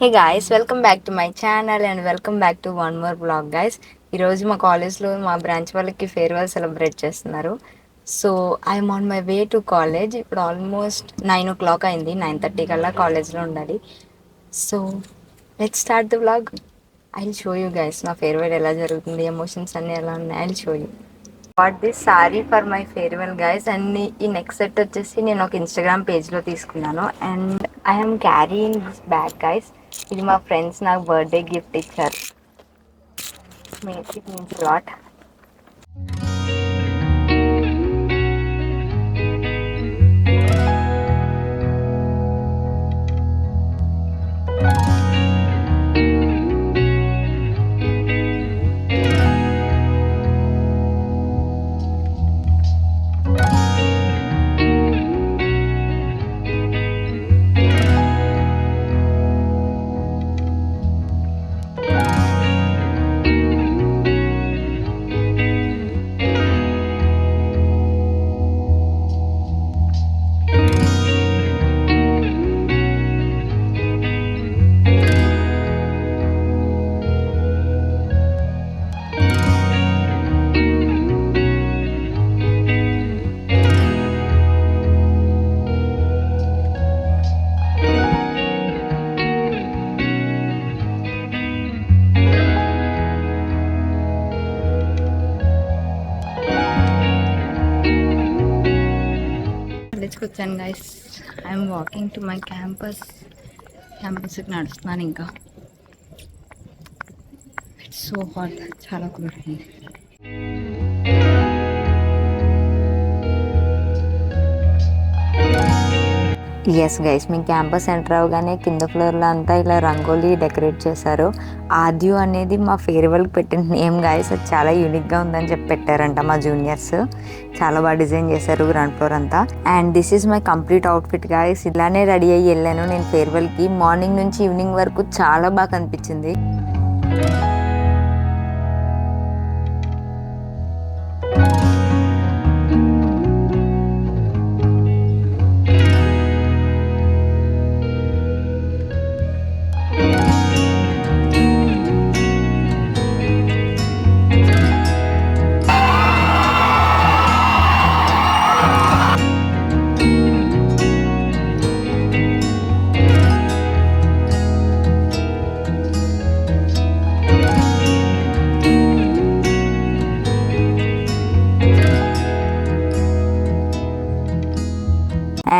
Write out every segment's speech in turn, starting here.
Hey guys, welcome back to my channel and welcome back to one more blog guys. ఈరోజు మా కాలేజ్లో మా branch వాళ్ళకి farewell celebrate చేస్తున్నారు. So I'm on my way to college. ఇప్పుడు almost 9 o'clock అయింది. 9:30 కల్లా కాలేజ్లో ఉండాలి. So let's start the blog. I will show you guys నా ఫేర్వెల్ ఎలా జరుగుతుంది, ఎమోషన్స్ అన్నీ ఎలా ఉన్నాయి. I will show you. What this sorry for my farewell guys. And ఈ నెక్స్ట్ సెట్ వచ్చేసి నేను ఒక ఇన్స్టాగ్రామ్ పేజ్లో తీసుకున్నాను. And I'm carrying this bag guys. ఇది మా ఫ్రెండ్స్ నాకు బర్త్డే గిఫ్ట్ ఇచ్చారు. It means lot. కాలేజ్కి వచ్చాను guys. I'm walking to my క్యాంపస్కి నడుస్తున్నాను. ఇంకా ఇట్స్ సో హాట్, చాలా కూల్ ఉంది. ఎస్ గైస్, మీ క్యాంపస్ ఎంటర్ అవగానే కింద ఫ్లోర్లో అంతా ఇలా రంగోలీ డెకరేట్ చేశారు. ఆద్యు అనేది మా ఫేర్వెల్కి పెట్టిన నేమ్ గైస్. అది చాలా యూనిక్గా ఉందని చెప్పి పెట్టారంట మా జూనియర్స్. చాలా బాగా డిజైన్ చేశారు గ్రౌండ్ ఫ్లోర్ అంతా. And this is my complete outfit guys. ఇలానే రెడీ అయ్యి వెళ్ళాను నేను ఫేర్వెల్కి. మార్నింగ్ నుంచి ఈవినింగ్ వరకు చాలా బాగా కనిపించింది.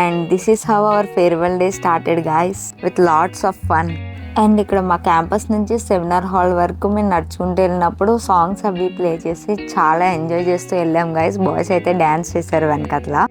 And this is how our farewell day started guys, with lots of fun. And ఇక్కడ మా క్యాంపస్ నుంచి సెమినార్ హాల్ వరకు మేము నడుచుకుంటూ వెళ్ళినప్పుడు సాంగ్స్ అవి ప్లే చేసి చాలా ఎంజాయ్ చేస్తూ వెళ్ళాం గైస్. బాయ్స్ అయితే డ్యాన్స్ చేశారు వెనకట్లా.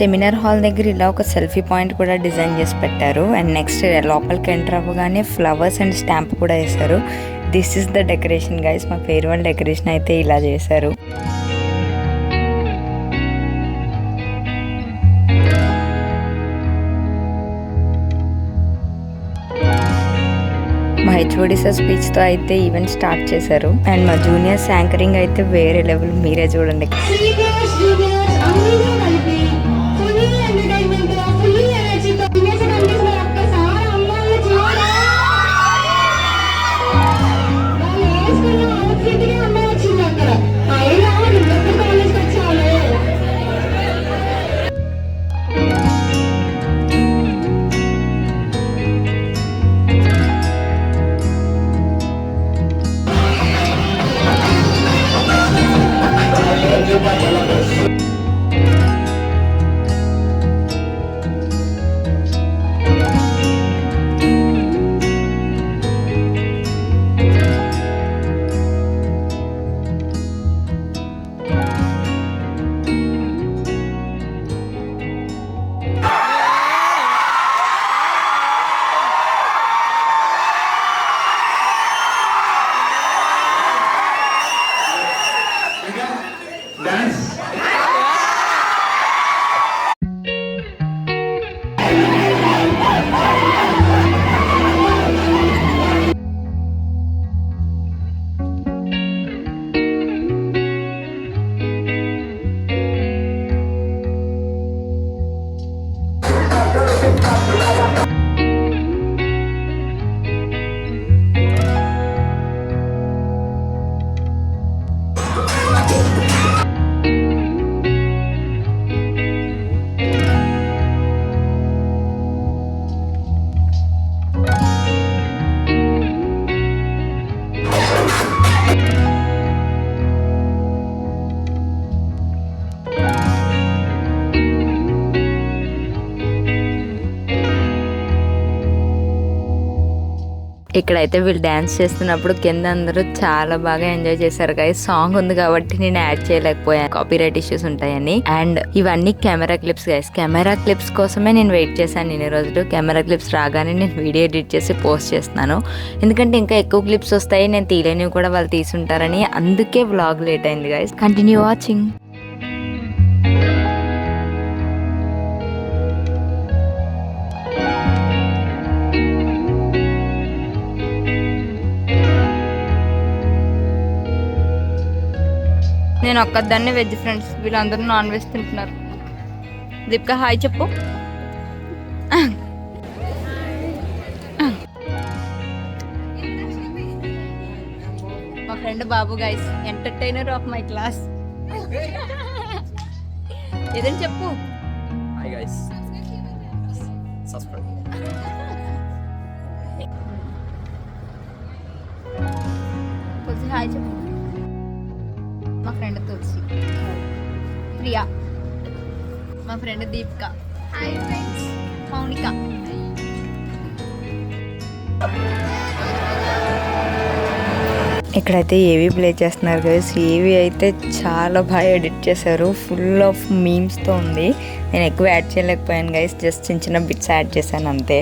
సెమినార్ హాల్ దగ్గర ఇలా ఒక సెల్ఫీ పాయింట్ కూడా డిజైన్ చేసి పెట్టారు. అండ్ నెక్స్ట్ లోపలికి ఎంటర్ అవ్వగానే ఫ్లవర్స్ అండ్ స్టాంప్ కూడా వేశారు. This is the decoration guys. మా ఫేర్వెల్ డెకరేషన్ అయితే ఇలా చేశారు. మా హెచ్ఓడి సార్ స్పీచ్తో అయితే ఈవెంట్ స్టార్ట్ చేశారు. అండ్ మా జూనియర్స్ యాంకరింగ్ అయితే వేరే లెవెల్, మీరే చూడండి. ఇక్కడైతే వీళ్ళు డ్యాన్స్ చేస్తున్నప్పుడు కింద అందరూ చాలా బాగా ఎంజాయ్ చేశారు గైస్. సాంగ్ ఉంది కాబట్టి నేను యాడ్ చేయలేకపోయాను, కాపీరైట్ ఇష్యూస్ ఉంటాయని. అండ్ ఇవన్నీ camera clips guys. Camera clips కోసమే నేను వెయిట్ చేశాను ఇన్ని రోజులు. కెమెరా క్లిప్స్ రాగానే నేను వీడియో ఎడిట్ చేసి పోస్ట్ చేస్తున్నాను, ఎందుకంటే ఇంకా ఎక్కువ క్లిప్స్ వస్తాయి, నేను తీయలేనివి కూడా వాళ్ళు తీసుంటారని. అందుకే వ్లాగ్ లేట్ అయింది గైస్. Continue watching. నేను ఒక్కదాన్ని వెజ్ ఫ్రెండ్స్, వీళ్ళందరూ నాన్ వెజ్ తింటున్నారు. దీపిక హాయ్ చెప్పు. మా friend Babu guys, entertainer of my class. ఏదని చెప్పు. Hi guys, subscribe. Tulasi hi చెప్పు. మా ఫ్రెండ్ తులసి, ప్రియా, మా friend Deepika, hi friends, Mounika. ఇక్కడైతే ఏవి ప్లే చేస్తున్నారు గైస్. ఏవి అయితే చాలా బాగా ఎడిట్ చేశారు, ఫుల్ ఆఫ్ మీమ్స్తో ఉంది. నేను ఎక్కువ యాడ్ చేయలేకపోయాను గైస్, జస్ట్ చిన్న చిన్న బిట్స్ యాడ్ చేశాను అంతే.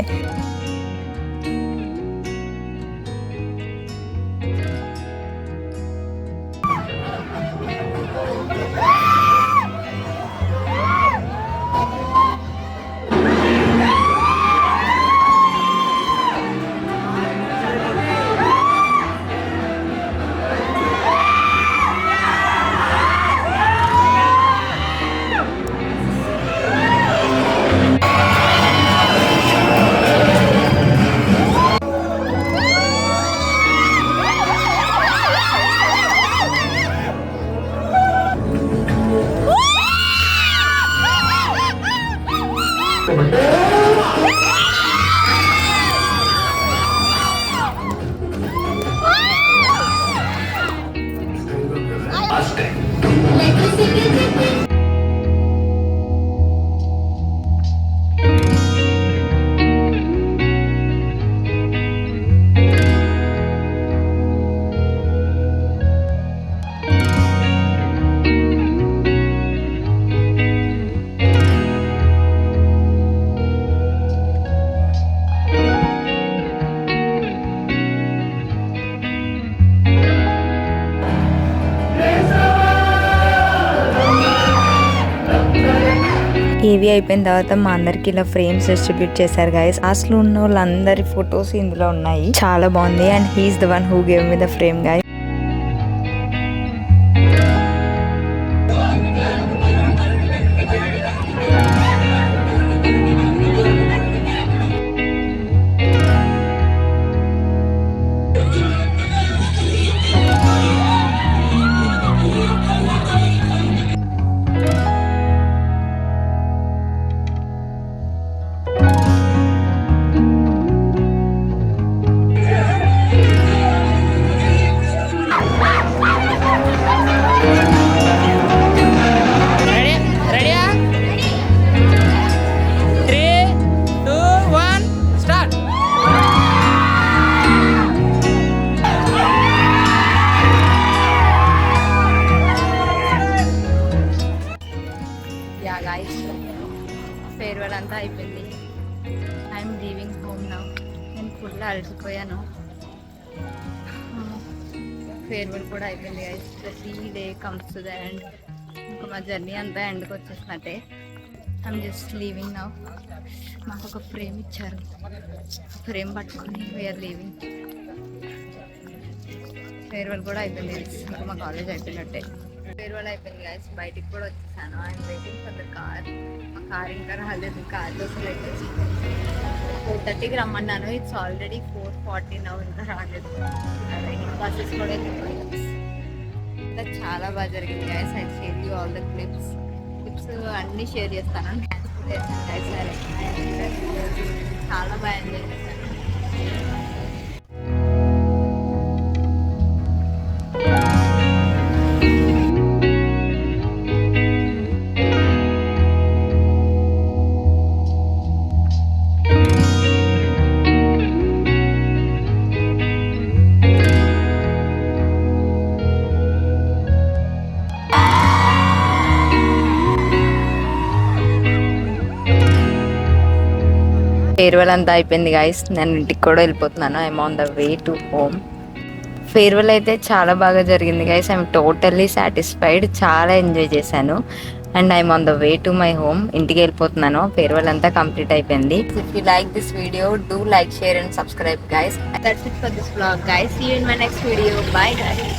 ఏవి అయిపోయిన తర్వాత మా అందరికి ఇలా ఫ్రేమ్స్ డిస్ట్రిబ్యూట్ చేశారు గైస్. లాస్ట్ లో ఉన్న వాళ్ళందరి ఫొటోస్ ఇందులో ఉన్నాయి, చాలా బాగుంది. And he is the one who gave me the frame guys. Farewell అంతా అయిపోయింది. I'm leaving home now. నేను ఫుల్ అలసిపోయాను. ఫేర్వెల్ కూడా అయిపోయింది గైస్. ప్రతి day comes to the end. ఇంకా మా జర్నీ అంతా ఎండ్కి వచ్చేసినట్టే. I'm just leaving now. మాకు ఒక ఫ్రేమ్ ఇచ్చారు, ఫ్రేమ్ పట్టుకొని వీఆర్ లీవింగ్. ఫేర్వెల్ కూడా అయిపోయింది గైస్. ఇంకా మా కాలేజ్ అయిపోయినట్టే. ఫేర్వెల్ అయిపోయింది గైస్. బయటికి కూడా వచ్చేసాను. I'm waiting for the car. మా కార్ ఇంకా రాలేదు. కార్ కోసం వెయిట్ చేసి 4:30కి రమ్మన్నాను. ఇట్స్ ఆల్రెడీ 4:40 నౌ, ఇంకా రాలేదు. బస్సెస్ కూడా ఇంకా చాలా బాగా జరిగింది guys. I share you all the clips అన్నీ షేర్ చేస్తాను. చాలా బాగా ఎంజాయ్ చేశాను. ఫేర్వెల్ అంతా అయిపోయింది గైస్, నేను ఇంటికి కూడా వెళ్ళిపోతున్నాను. I'm on the way to home. Farewell అయితే చాలా బాగా జరిగింది గైస్. ఐఎమ్ టోటల్లీ సాటిస్ఫైడ్, చాలా ఎంజాయ్ చేశాను. And I'm on the way to my home. ఇంటికి వెళ్ళిపోతున్నాను, ఫేర్వెల్ అంతా కంప్లీట్ అయిపోయింది. If you like this video, do like, share and subscribe guys. That's it for this vlog guys. See you in my next video. Bye guys.